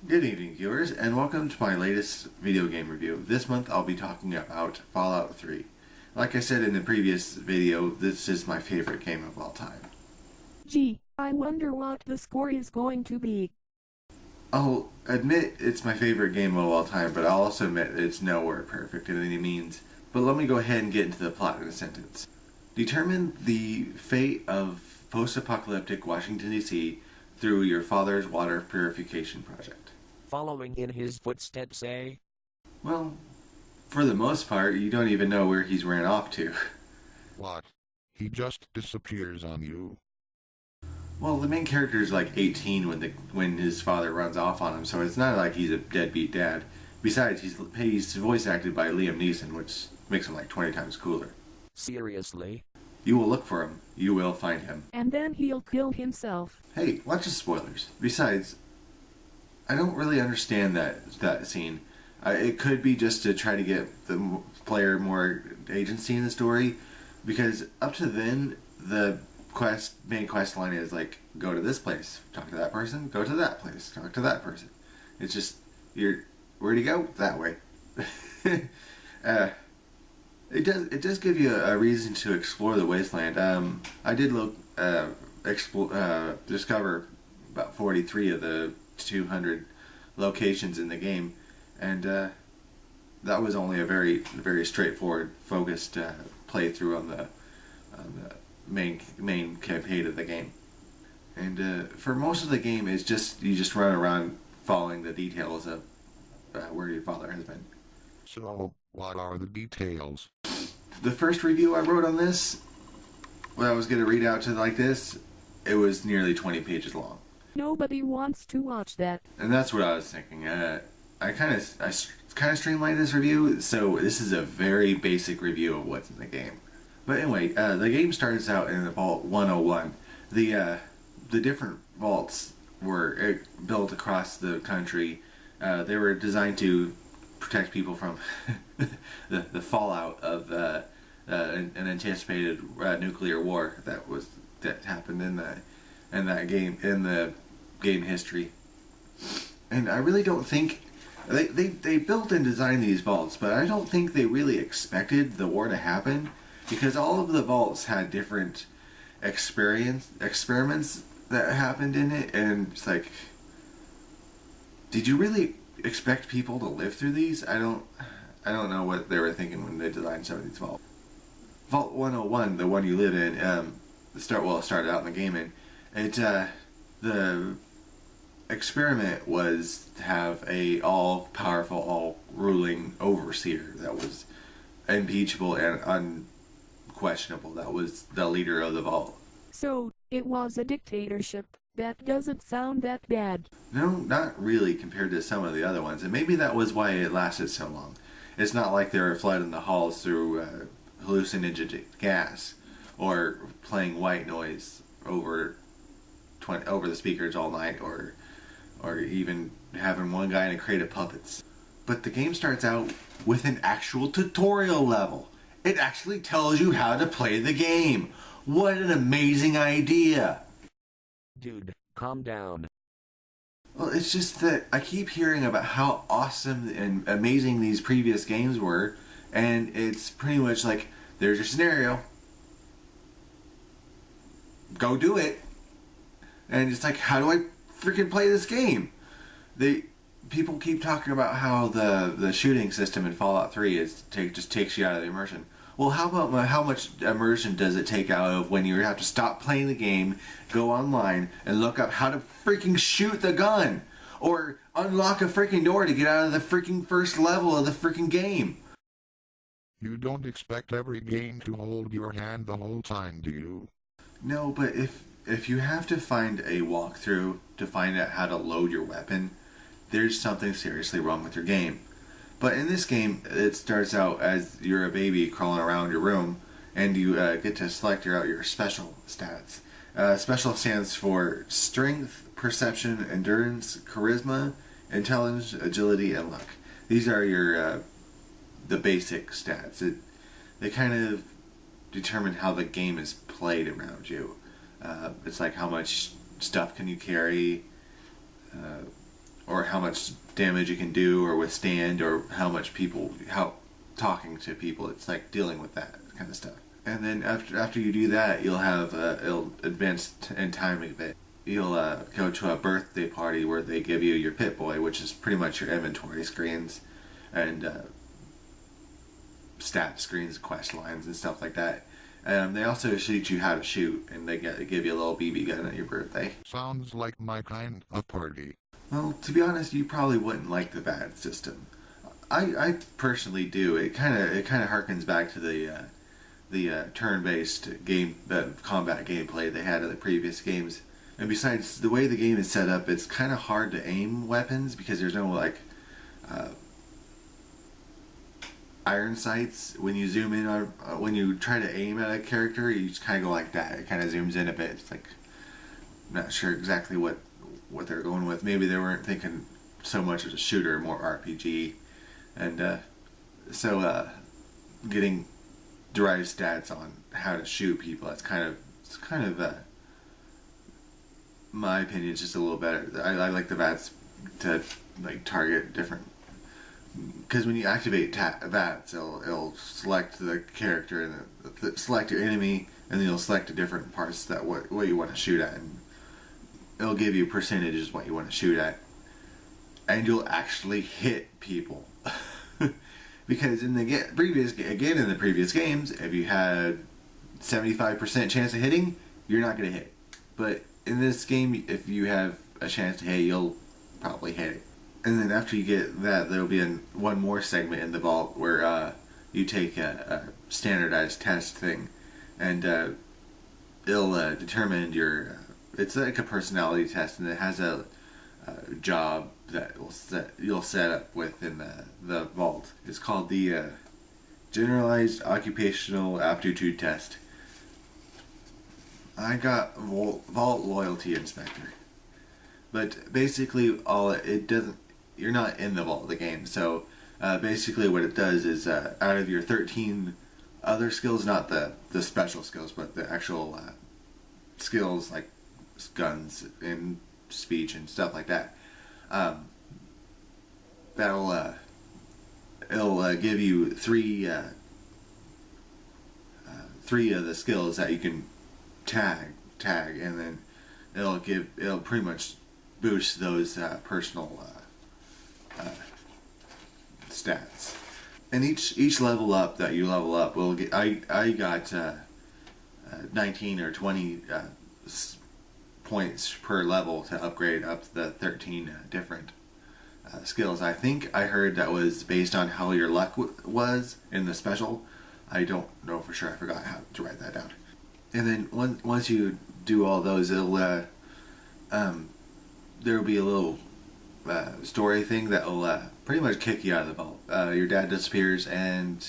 Good evening, viewers, and welcome to my latest video game review. This month I'll be talking about Fallout 3. Like I said in the previous video, this is my favorite game of all time. Gee, I wonder what the score is going to be. I'll admit it's my favorite game of all time, but I'll also admit it's nowhere perfect in any means. But let me go ahead and get into the plot in a sentence. Determine the fate of post-apocalyptic Washington, D.C. through your father's water purification project. Following in his footsteps, eh? Well, for the most part, you don't even know where he's ran off to. What? He just disappears on you? Well, the main character is like 18 when his father runs off on him, so it's not like he's a deadbeat dad. Besides, he's voice acted by Liam Neeson, which makes him like 20 times cooler. Seriously? You will look for him. You will find him. And then he'll kill himself. Hey, watch the spoilers. Besides, I don't really understand that scene. It could be just to try to get the player more agency in the story, because up to then, the main quest line is like, go to this place, talk to that person, go to that place, talk to that person. It's just, where'd you go? That way. It does give you a reason to explore the wasteland. I did discover about 43 of the 200 locations in the game, and that was only a very straightforward, focused playthrough on the main campaign of the game. And for most of the game, it's just you just run around following the details of where your father has been. So, what are the details? The first review I wrote on this, when I was going to read out to like this, it was nearly 20 pages long. Nobody wants to watch that. And that's what I was thinking. I kind of streamlined this review, so this is a very basic review of what's in the game. But anyway, the game starts out in the Vault 101. The different vaults were built across the country. They were designed to protect people from the fallout of an anticipated nuclear war that happened in the game history. And I really don't think they built and designed these vaults, but I don't think they really expected the war to happen, because all of the vaults had different experiments that happened in it, and it's like, did you really expect people to live through these? I don't know what they were thinking when they designed some of these vaults. Vault 101, the one you live in, it started out in the game, and the experiment was to have a all-powerful, all-ruling overseer that was impeachable and unquestionable. That was the leader of the vault. So, it was a dictatorship. That doesn't sound that bad. No, not really compared to some of the other ones, and maybe that was why it lasted so long. It's not like they were flooding the halls through hallucinogenic gas or playing white noise over the speakers all night, or even having one guy in a crate of puppets. But the game starts out with an actual tutorial level. It actually tells you how to play the game. What an amazing idea! Dude, calm down. Well, it's just that I keep hearing about how awesome and amazing these previous games were, and it's pretty much like, there's your scenario. Go do it. And it's like, how do I freaking play this game? People keep talking about how the shooting system in Fallout 3 just takes you out of the immersion. Well, how much immersion does it take out of when you have to stop playing the game, go online, and look up how to freaking shoot the gun, or unlock a freaking door to get out of the freaking first level of the freaking game? You don't expect every game to hold your hand the whole time, do you? No, but if you have to find a walkthrough to find out how to load your weapon, there's something seriously wrong with your game. But in this game, it starts out as you're a baby crawling around your room, and you get to select your special stats. Special stands for strength, perception, endurance, charisma, intelligence, agility, and luck. These are your the basic stats. They kind of determine how the game is played around you. It's like how much stuff can you carry, or how much damage you can do or withstand, or how talking to people. It's like dealing with that kind of stuff. And then after you do that, you'll have it'll advance in time a bit. You'll go to a birthday party where they give you your Pip-Boy, which is pretty much your inventory screens and stat screens, quest lines, and stuff like that. They also teach you how to shoot, and they give you a little BB gun at your birthday. Sounds like my kind of party. Well, to be honest, you probably wouldn't like the VAT system. I personally do. It kind of harkens back to the turn-based game combat gameplay they had in the previous games. And besides, the way the game is set up, it's kind of hard to aim weapons because there's no like iron sights. When you zoom in on when you try to aim at a character, you just kind of go like that. It kind of zooms in a bit. It's like, I'm not sure exactly what they're going with. Maybe they weren't thinking so much as a shooter, more RPG, and so getting derived stats on how to shoot people. It's kind of my opinion, is just a little better. I like the VATs to like target different, because when you activate VATs, it'll select the character and select your enemy, and then you'll select the different parts that what you want to shoot at, and it'll give you percentages what you want to shoot at, and you'll actually hit people. Because in the previous games, if you had 75% chance of hitting, you're not going to hit. But in this game, if you have a chance to hit, you'll probably hit it. And then after you get that, there'll be one more segment in the vault where you take a standardized test thing, and it'll determine your. It's like a personality test, and it has a job that you'll set up within the vault. It's called the Generalized Occupational Aptitude Test. I got Vault Loyalty Inspector, but basically you're not in the vault of the game. So basically, what it does is out of your 13 other skills, not the special skills, but the actual skills like guns and speech and stuff like that. It'll give you three of the skills that you can tag, and then it'll pretty much boost those personal stats. And each level up that you level up will get. I got 19 or 20 points per level to upgrade up to the 13 different skills. I think I heard that was based on how your luck was in the special. I don't know for sure. I forgot how to write that down. And then once you do all those, it'll there will be a little story thing that will pretty much kick you out of the vault. Your dad disappears, and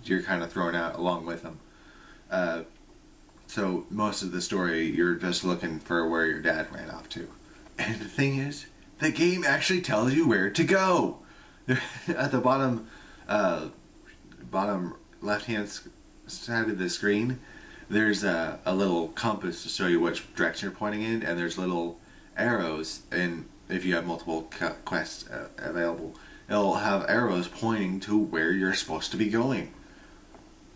you're kind of thrown out along with him. So most of the story, you're just looking for where your dad ran off to. And the thing is, the game actually tells you where to go. At the bottom left-hand side of the screen, there's a little compass to show you which direction you're pointing in, and there's little arrows. And if you have multiple quests available, it'll have arrows pointing to where you're supposed to be going.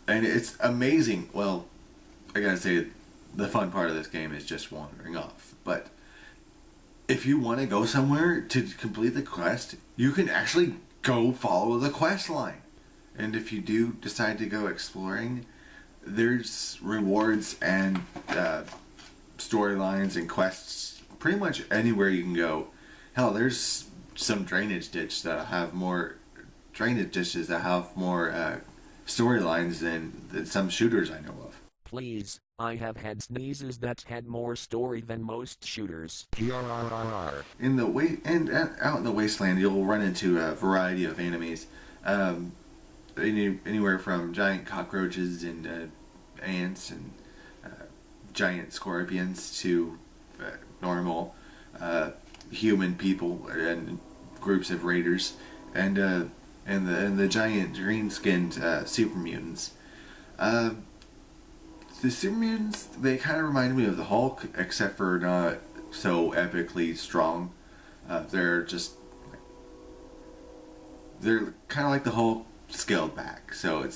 And it's amazing. Well, I gotta say, the fun part of this game is just wandering off. But if you want to go somewhere to complete the quest, you can actually go follow the quest line. And if you do decide to go exploring, there's rewards and storylines and quests pretty much anywhere you can go. Hell, there's some drainage ditches that have more storylines than some shooters I know of. Please, I have had sneezes that had more story than most shooters. TRRRR. In the out in the wasteland, you'll run into a variety of enemies. Anywhere from giant cockroaches and ants and giant scorpions to normal human people and groups of raiders, and the giant green-skinned super mutants. The super mutants, they kind of remind me of the Hulk, except for not so epically strong. They're just they're kind of like the whole scaled back. So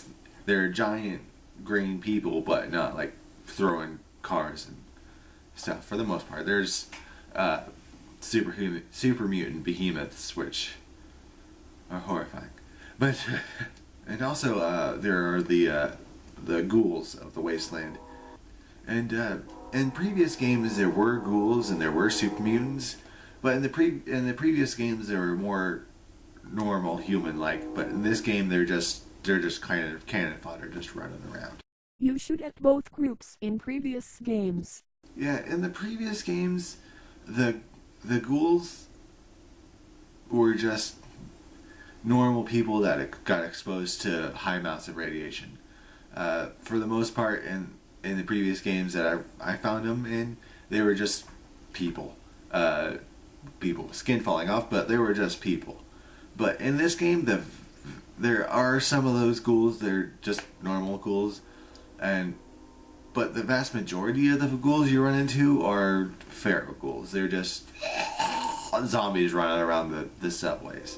they're giant green people, but not like throwing cars and stuff. For the most part, there's super mutant behemoths, which are horrifying. But and also there are the ghouls of the wasteland. And in previous games there were ghouls and there were super mutants, but in the previous games they were more normal human like. But in this game they're just kind of cannon fodder, just running around. You shoot at both groups in previous games. Yeah, in the previous games, the ghouls were just normal people that got exposed to high amounts of radiation. For the most part, in the previous games that I found them in, they were just people. People with skin falling off, but they were just people. But in this game, there are some of those ghouls. They're just normal ghouls, but the vast majority of the ghouls you run into are feral ghouls. They're just zombies running around the subways.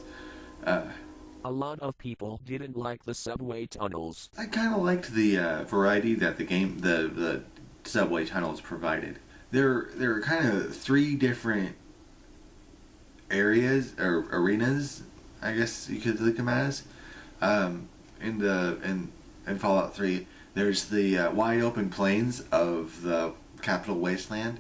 A lot of people didn't like the subway tunnels. I kind of liked the variety that the subway tunnels provided. There were kind of three different areas or arenas, I guess you could look them as. In Fallout 3, there's the wide open plains of the capital wasteland.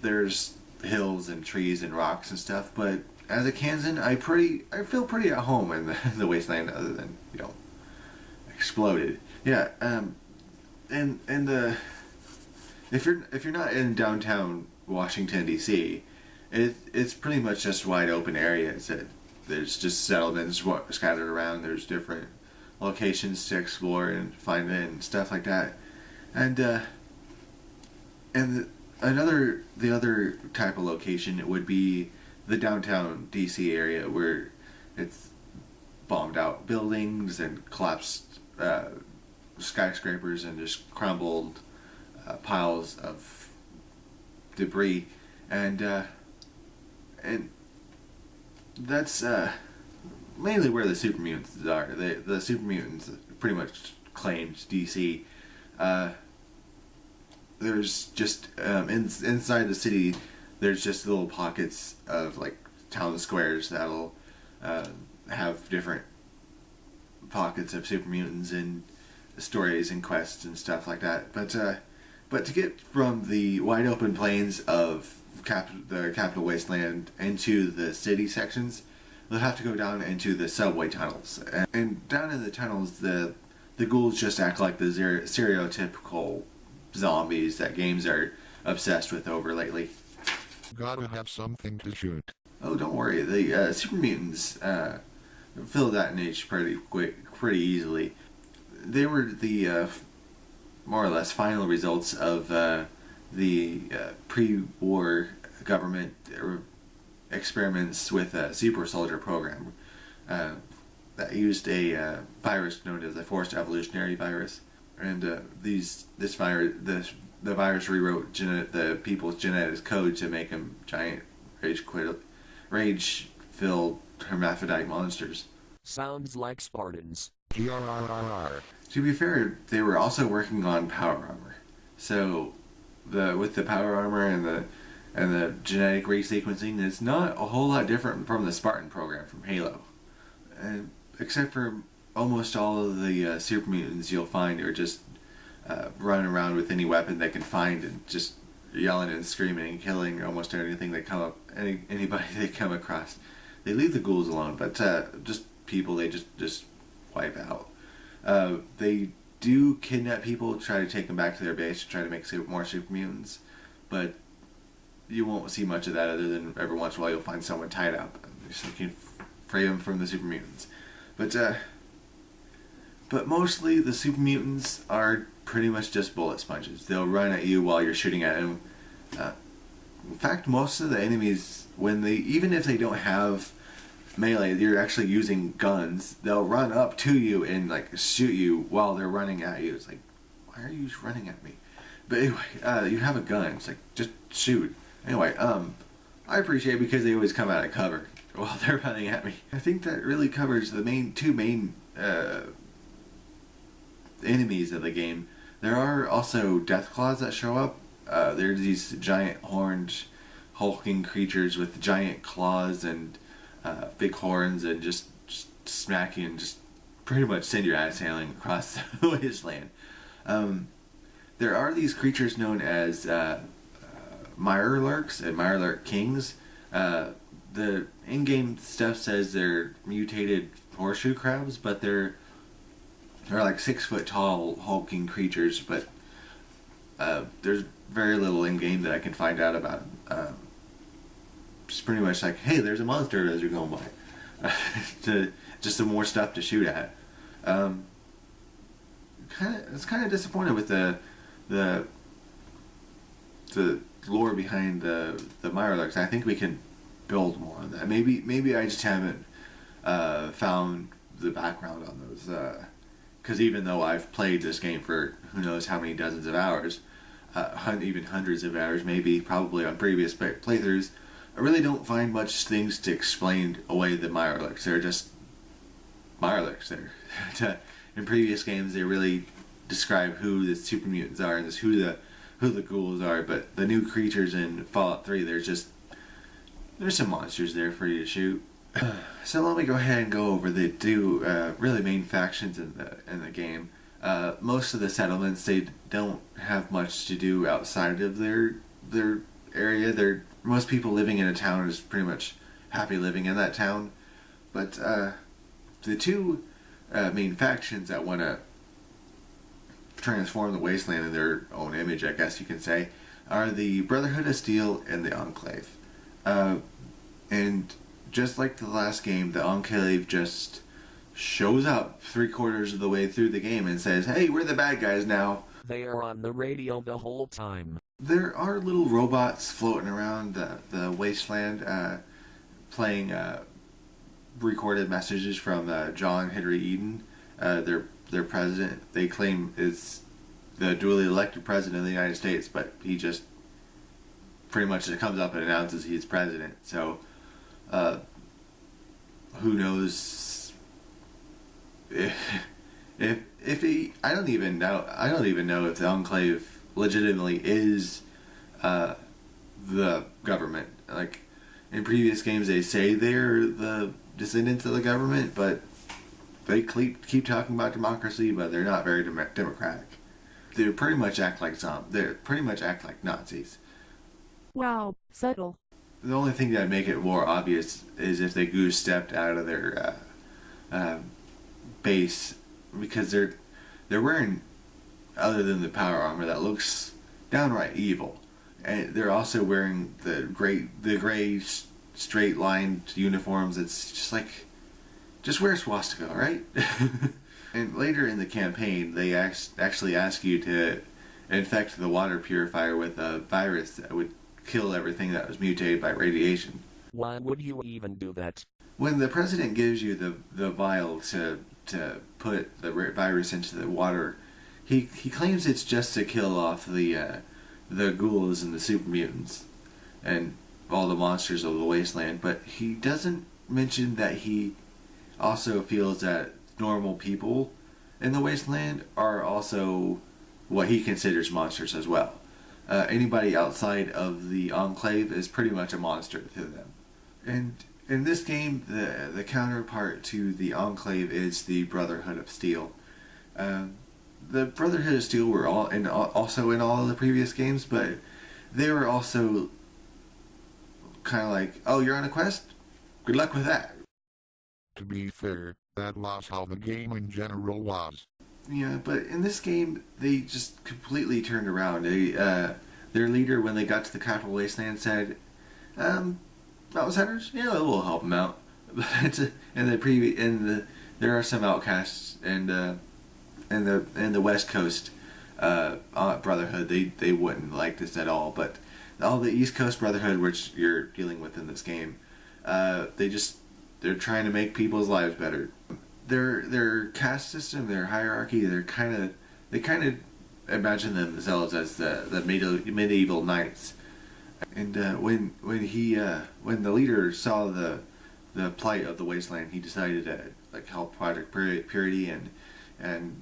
There's hills and trees and rocks and stuff, but as a Kansan, I feel pretty at home in the wasteland, other than exploded. Yeah, and if you're not in downtown Washington D.C., it's pretty much just wide open areas. There's just settlements scattered around. There's different locations to explore and find and stuff like that, and the other type of location would be the downtown DC area, where it's bombed out buildings and collapsed skyscrapers and just crumbled piles of debris, and that's mainly where the super mutants are. The super mutants pretty much claimed DC. There's just inside the city, there's just little pockets of like town squares that'll have different pockets of super mutants and stories and quests and stuff like that. But to get from the wide open plains of the capital wasteland into the city sections, they'll have to go down into the subway tunnels. And down in the tunnels, the ghouls just act like the stereotypical zombies that games are obsessed with over lately. Gotta have something to shoot. Oh, don't worry. The super mutants fill that niche pretty easily. They were the more or less final results of the pre-war government experiments with a super soldier program that used a virus known as a forced evolutionary virus, and the virus rewrote the people's genetic code to make them giant rage-filled hermaphrodite monsters. Sounds like Spartans. GRRRR. To be fair, they were also working on power armor. So, with the power armor and the genetic resequencing, it's not a whole lot different from the Spartan program from Halo. And except for almost all of the super mutants you'll find are just running around with any weapon they can find and just yelling and screaming and killing almost anything they come up anybody they come across. They leave the ghouls alone, but just people they just wipe out. They do kidnap people, try to take them back to their base to try to make more super mutants, but you won't see much of that other than every once in a while you'll find someone tied up so you can free them from the super mutants. But mostly the super mutants are pretty much just bullet sponges. They'll run at you while you're shooting at them. In fact, most of the enemies, even if they don't have melee, you're actually using guns, they'll run up to you and like shoot you while they're running at you. It's like, why are you running at me? But anyway, you have a gun. It's like, just shoot. Anyway, I appreciate it because they always come out of cover while they're running at me. I think that really covers the two main enemies of the game. There are also death claws that show up. They're these giant horned, hulking creatures with giant claws and big horns, and just smack you and just pretty much send your ass sailing across the wasteland. There are these creatures known as Mirelurks and Mirelurk Kings. The in-game stuff says they're mutated horseshoe crabs, but they're like 6 foot tall hulking creatures. But there's very little in-game that I can find out about. Just pretty much like, hey, there's a monster as you're going by. Just some more stuff to shoot at. It's kind of disappointed with the lore behind the Mirelurks. I think we can build more on that. Maybe I just haven't found the background on those. Because even though I've played this game for who knows how many dozens of hours, even hundreds of hours, probably on previous playthroughs, I really don't find much things to explain away the Mirelurks. They're just Mirelurks. In previous games, they really describe who the super mutants are and who the ghouls are. But the new creatures in Fallout 3, there's some monsters there for you to shoot. So let me go ahead and go over the two really main factions in the game. Most of the settlements, they don't have much to do outside of their area. Most people living in a town is pretty much happy living in that town. But the two main factions that want to transform the wasteland in their own image, I guess you can say, are the Brotherhood of Steel and the Enclave. And just like the last game, the Enclave just shows up 3/4 of the way through the game and says, hey, we're the bad guys now. They are on the radio the whole time. There are little robots floating around the wasteland playing recorded messages from John Henry Eden, their president. They claim is the duly elected president of the United States, but he just pretty much comes up and announces he's president. So who knows if he? I don't even know if the Enclave legitimately is the government. Like in previous games, they say they're the descendants of the government, but they keep talking about democracy, but they're not very democratic. They pretty much act like Nazis. Wow, subtle. The only thing that'd make it more obvious is if they goose stepped out of their base, because they're wearing, other than the power armor that looks downright evil, and they're also wearing the gray straight lined uniforms. It's just wear a swastika, right? And later in the campaign, they actually ask you to infect the water purifier with a virus that would kill everything that was mutated by radiation. Why would you even do that? When the president gives you the vial to put the virus into the water, he claims it's just to kill off the ghouls and the super mutants and all the monsters of the wasteland, but he doesn't mention that he also feels that normal people in the wasteland are also what he considers monsters as well. Anybody outside of the Enclave is pretty much a monster to them. And in this game, the counterpart to the Enclave is the Brotherhood of Steel. The Brotherhood of Steel were also in all of the previous games, but they were also kind of like, oh, you're on a quest? Good luck with that. To be fair, that was how the game in general was. Yeah, but in this game, they just completely turned around. Their leader, when they got to the capital wasteland, said, outsiders? Yeah, we'll help them out. But there are some outcasts, and in the West Coast Brotherhood, they wouldn't like this at all. But all the East Coast Brotherhood, which you're dealing with in this game, they're trying to make people's lives better. Their caste system, their hierarchy, they kind of imagine themselves as the medieval knights. And when the leader saw the plight of the wasteland, he decided to like help Project Purity and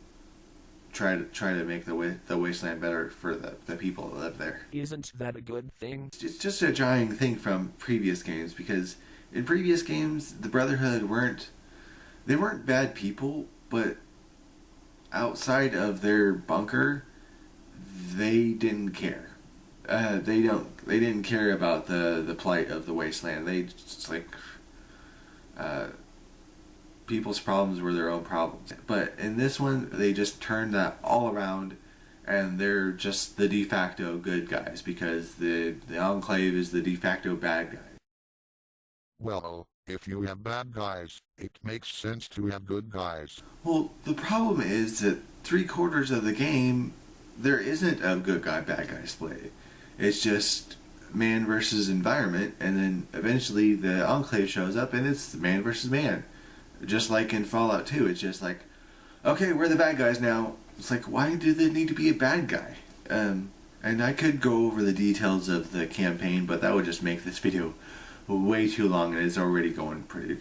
try to make the wasteland better for the people that live there. Isn't that a good thing? It's just a jarring thing from previous games, because in previous games the Brotherhood weren't bad people, but outside of their bunker, they didn't care. They didn't care about the plight of the wasteland. They just like people's problems were their own problems. But in this one, they just turned that all around, and they're just the de facto good guys, because the Enclave is the de facto bad guy. Well, if you have bad guys, it makes sense to have good guys. Well, the problem is that 3/4 of the game, there isn't a good guy, bad guy split. It's just man versus environment, and then eventually the Enclave shows up, and it's man versus man. Just like in Fallout 2, it's just like, okay, we're the bad guys now. It's like, why do they need to be a bad guy? And I could go over the details of the campaign, but that would just make this video way too long, and it's already going pretty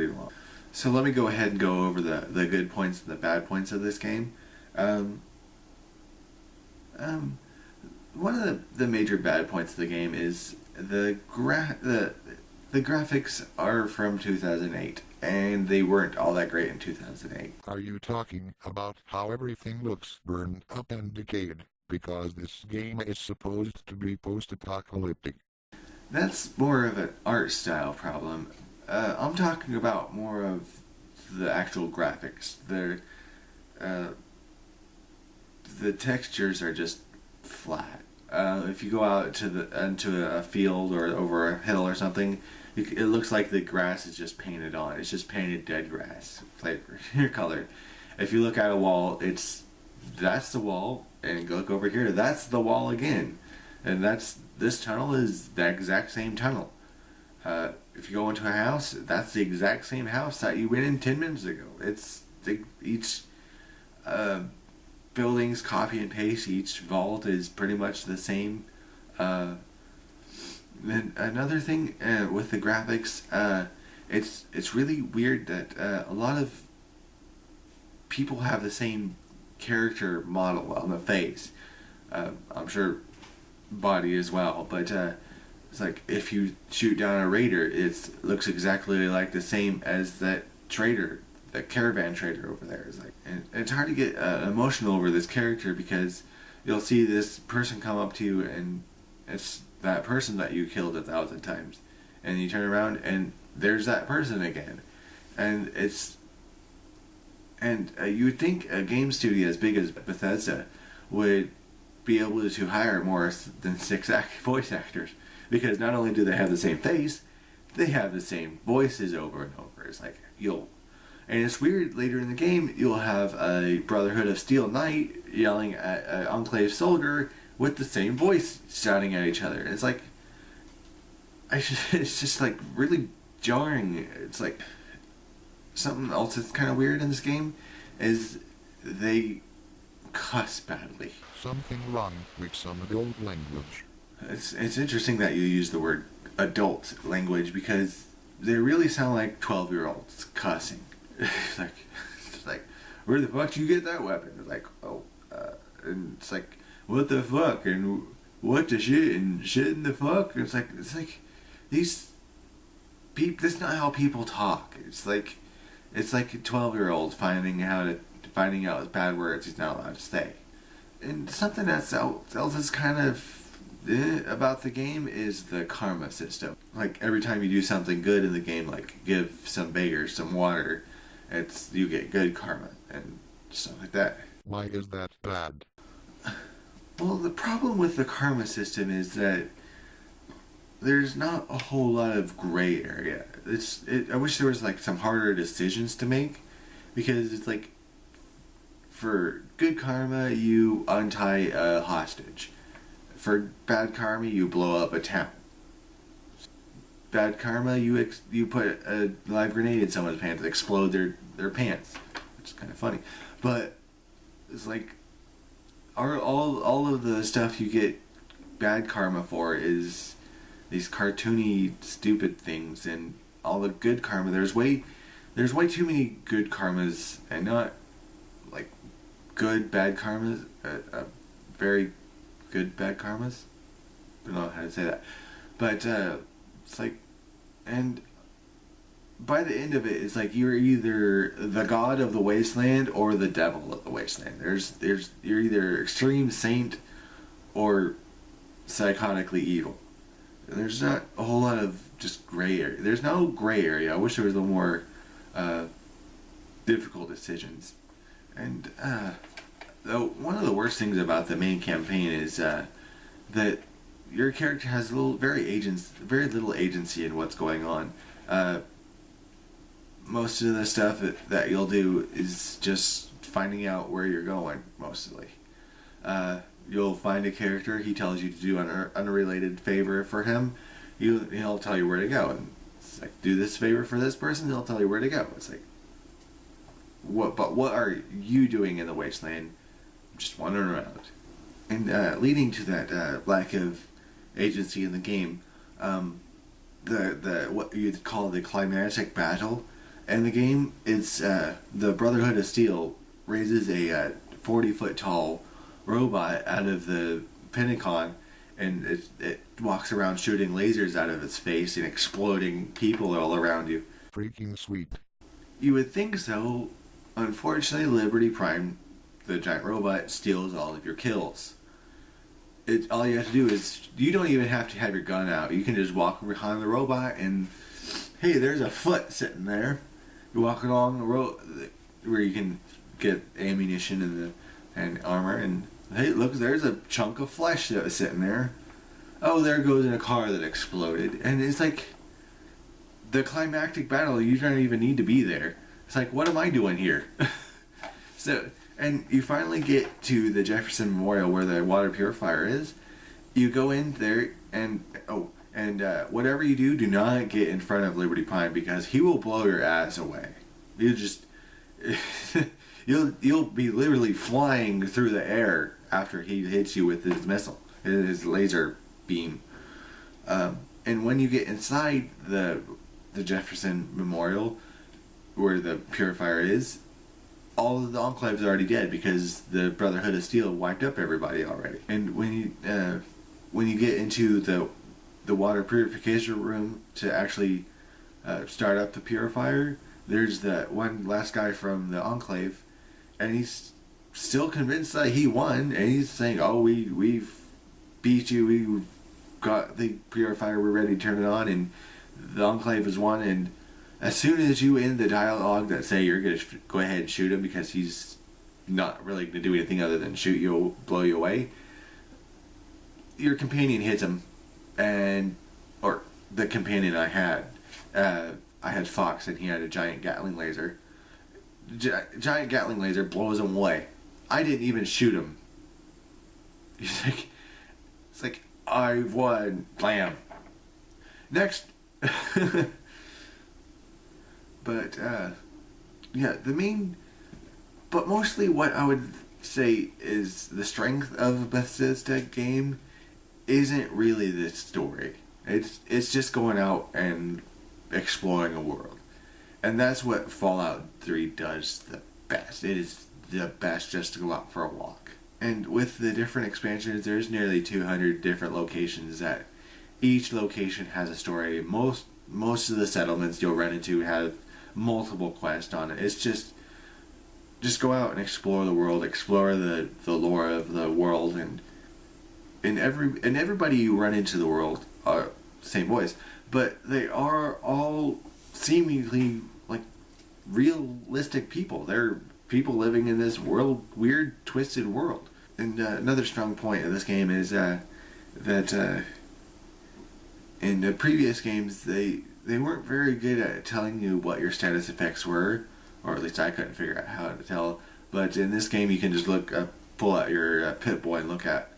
long. So let me go ahead and go over the good points and the bad points of this game. One of the major bad points of the game is the graphics are from 2008, and they weren't all that great in 2008. Are you talking about how everything looks burned up and decayed? Because this game is supposed to be post-apocalyptic. That's more of an art style problem. I'm talking about more of the actual graphics. The textures are just flat. If you go out into a field or over a hill or something, it looks like the grass is just painted on. It's just painted dead grass flavor color. If you look at a wall, that's the wall, and look over here, that's the wall again, and this tunnel is the exact same tunnel. If you go into a house, that's the exact same house that you went in 10 minutes ago. Each building's copy and paste. Each vault is pretty much the same. Then another thing with the graphics, it's really weird that a lot of people have the same character model on the face. I'm sure body as well, but it's like if you shoot down a raider, it looks exactly like the same as that trader, the caravan trader over there. It's like, and it's hard to get emotional over this character, because you'll see this person come up to you, and it's that person that you killed 1,000 times, and you turn around and there's that person again, and you would think a game studio as big as Bethesda would be able to hire more than 6 voice actors, because not only do they have the same face, they have the same voices over and over. It's like and it's weird, later in the game you'll have a Brotherhood of Steel Knight yelling at an Enclave soldier with the same voice shouting at each other. It's like, it's just like really jarring. It's like something else that's kind of weird in this game is they cuss badly. Something wrong with some adult language. It's interesting that you use the word adult language, because they really sound like 12-year-olds cussing. It's like, where the fuck did you get that weapon? It's like, and it's like, what the fuck, and what the shit, and shit in the fuck. It's like these people. That's not how people talk. It's like a 12-year-old finding out bad words he's not allowed to say. And something else is kind of about the game is the karma system. Like every time you do something good in the game, like give some beggars some water, you get good karma and stuff like that. Why is that bad? Well, the problem with the karma system is that there's not a whole lot of gray area. I wish there was like some harder decisions to make, because it's like, for good karma you untie a hostage. For bad karma you blow up a town. Bad karma you put a live grenade in someone's pants and explode their pants, which is kind of funny. But it's like, all of the stuff you get bad karma for is these cartoony, stupid things, and all the good karma. There's way too many good karmas, and not like good bad karmas. Very good bad karmas. I don't know how to say that, but it's like, and by the end of it, it's like you're either the god of the wasteland or the devil of the wasteland. You're either extreme saint or psychotically evil. There's not a whole lot of just gray area. There's no gray area. I wish there was a more difficult decisions. And though one of the worst things about the main campaign is that your character has very little agency in what's going on. Most of the stuff that you'll do is just finding out where you're going, mostly. You'll find a character, he tells you to do an unrelated favor for him, he'll tell you where to go. And it's like, do this favor for this person, he'll tell you where to go. It's like, what are you doing in the wasteland? Just wandering around. And leading to that lack of agency in the game, the what you'd call the climactic battle in the game, it's the Brotherhood of Steel raises a 40-foot tall robot out of the Pentagon, and it walks around shooting lasers out of its face and exploding people all around you. Freaking sweet. You would think so. Unfortunately, Liberty Prime, the giant robot, steals all of your kills. All you have to do is, you don't even have to have your gun out. You can just walk behind the robot and, hey, there's a foot sitting there. You're walking along the road where you can get ammunition and armor, and hey, look, there's a chunk of flesh that was sitting there. Oh, there goes in a car that exploded. And it's like, the climactic battle, you don't even need to be there. It's like, what am I doing here? So, and you finally get to the Jefferson Memorial where the water purifier is. You go in there, and whatever you do not get in front of Liberty Prime, because he will blow your ass away. You just you'll be literally flying through the air after he hits you with his missile, his laser beam. And when you get inside the Jefferson Memorial, where the purifier is, all of the Enclave's are already dead because the Brotherhood of Steel wiped up everybody already. And when you get into the water purification room to actually start up the purifier, there's that one last guy from the Enclave, and he's still convinced that he won, and he's saying, "Oh, we've beat you. We've got the purifier. We're ready to turn it on, and the Enclave has won." And as soon as you end the dialogue that say you're gonna go ahead and shoot him because he's not really gonna do anything other than shoot you, blow you away, your companion hits him, or the companion I had Fox, and he had a giant Gatling laser. Giant Gatling laser blows him away. I didn't even shoot him. It's like I won. Blam. Next. But yeah, but mostly what I would say is the strength of a Bethesda game isn't really the story. It's just going out and exploring a world. And that's what Fallout 3 does the best. It is the best just to go out for a walk. And with the different expansions, there's nearly 200 different locations that each location has a story. Most of the settlements you'll run into have multiple quests on it. It's just go out and explore the world, explore the lore of the world, and everybody you run into the world are same voice, but they are all seemingly like realistic people. They're people living in this weird, twisted world. And another strong point of this game is that in the previous games they weren't very good at telling you what your status effects were, or at least I couldn't figure out how to tell. But in this game, you can just pull out your Pip-Boy and look at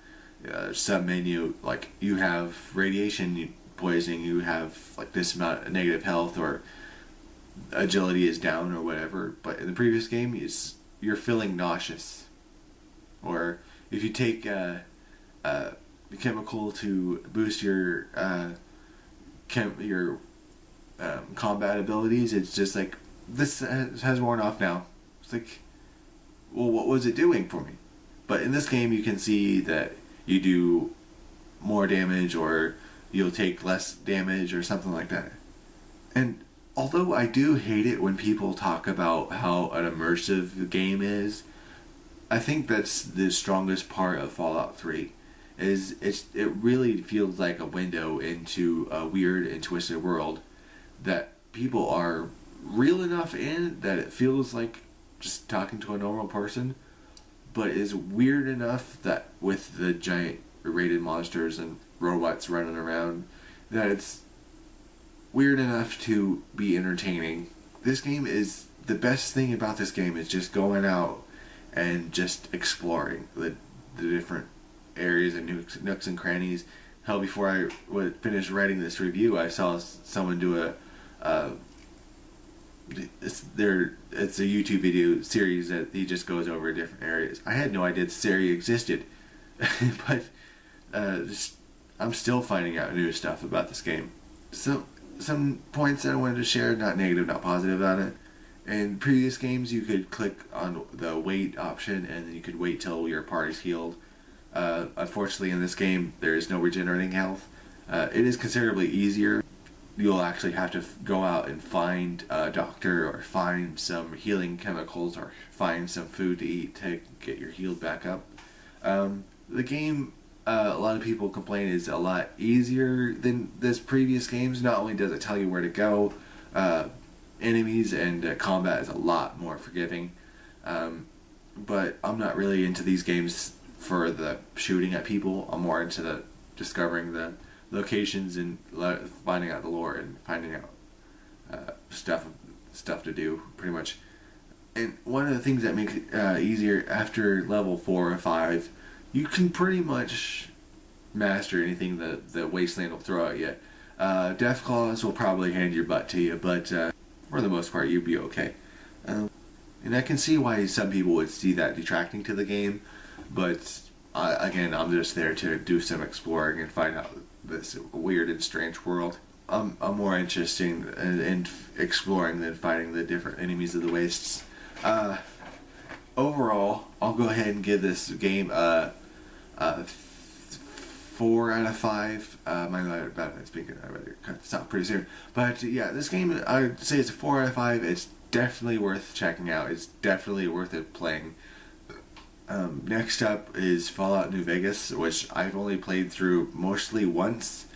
sub-menu, like you have radiation poisoning, you have like this amount of negative health, or agility is down, or whatever. But in the previous game, you're feeling nauseous, or if you take a chemical to boost your your combat abilities. It's just like, this has worn off now. It's like, well, what was it doing for me? But in this game, you can see that you do more damage, or you'll take less damage, or something like that. And although I do hate it when people talk about how an immersive the game is, I think that's the strongest part of Fallout 3. It really feels like a window into a weird and twisted world that people are real enough in that it feels like just talking to a normal person, but is weird enough that with the giant rated monsters and robots running around, that it's weird enough to be entertaining. This game is, the best thing about this game is just going out and just exploring the different areas and nooks and crannies. Hell, before I would finish writing this review, I saw someone do it's a YouTube video series that he just goes over different areas. I had no idea this area existed, but I'm still finding out new stuff about this game. So some points that I wanted to share, not negative, not positive about it. In previous games, you could click on the wait option and then you could wait till your party's healed. Unfortunately, in this game, there is no regenerating health. It is considerably easier. You'll actually have to go out and find a doctor, or find some healing chemicals, or find some food to eat to get your healed back up. The game, a lot of people complain, is a lot easier than this previous games. Not only does it tell you where to go, enemies and combat is a lot more forgiving. But I'm not really into these games for the shooting at people. I'm more into the discovering the locations and finding out the lore and finding out stuff to do, pretty much. And one of the things that makes it easier, after level 4 or 5, you can pretty much master anything that the Wasteland will throw at you. Deathclaws will probably hand your butt to you, but for the most part, you'll be okay. And I can see why some people would see that detracting to the game, but again, I'm just there to do some exploring and find out this weird and strange world. I'm more interested in exploring than fighting the different enemies of the wastes. Overall, I'll go ahead and give this game a 4 out of 5. My bad speaking, I better cut this out pretty soon. But yeah, this game, I'd say it's a 4 out of 5. It's definitely worth checking out. It's definitely worth it playing. Next up is Fallout New Vegas, which I've only played through mostly once.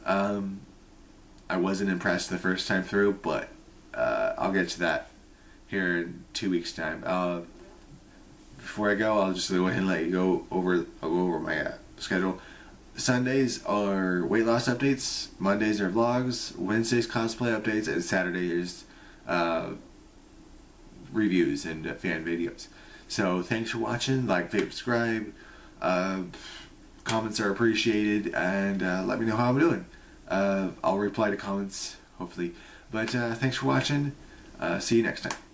I wasn't impressed the first time through, but I'll get to that here in 2 weeks' time. Before I go, I'll just go ahead and let you go over my schedule. Sundays are weight loss updates, Mondays are vlogs, Wednesdays cosplay updates, and Saturdays reviews and fan videos. So thanks for watching. Like, favorite, subscribe. Comments are appreciated, and let me know how I'm doing. I'll reply to comments, hopefully. But thanks for watching. See you next time.